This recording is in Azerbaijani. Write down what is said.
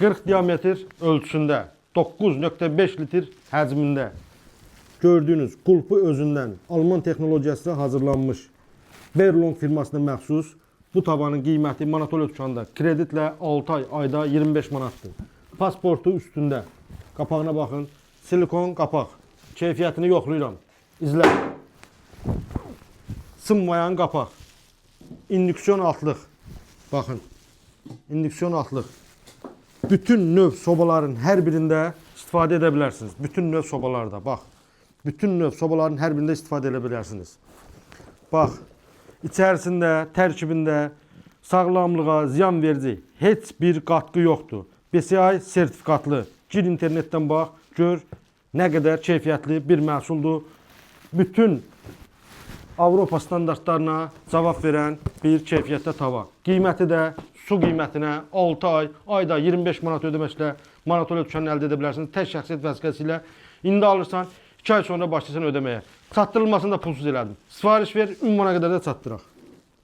40 diametr ölçüsündə, 9,5 litr həcmində. Gördüyünüz qulpu özündən Alman texnologiyası hazırlanmış Berlong firmasına məxsus. Bu tavanın qiyməti Manatolyo dükanında kreditlə 6 ay, ayda 25 manatdır. Pasportu üstündə. Qapağına baxın. Silikon qapaq. Keyfiyyətini yoxlayıram. İzlə. Sınmayan qapaq. İndüksiyon altlıq. Baxın. İndüksiyon altlıq. Bütün növ sobaların hər birində istifadə edə bilərsiniz. Bütün növ sobalarda. Bax. Bütün növ sobaların hər birində istifadə edə bilərsiniz. Bax. İçərisində, tərkibində sağlamlığa ziyan verici heç bir qatqı yoxdur. BCI sertifikatlı. Gir internetdən bax, gör nə qədər keyfiyyətli bir məhsuldur. Bütün Avropa standartlarına cavab verən bir keyfiyyətdə tava. Qiyməti də su qiymətinə 6 ay, ayda 25 manat ödəməklə Manatolyo dükanını əldə edə bilərsiniz. Tək şəxsiyyət vəsiqəsi ilə indi alırsan, 2 ay sonra başlasan ödəməyə. Çatdırılmasını da pulsuz elədim. Sifariş ver, ünvana qədər də çatdıraq.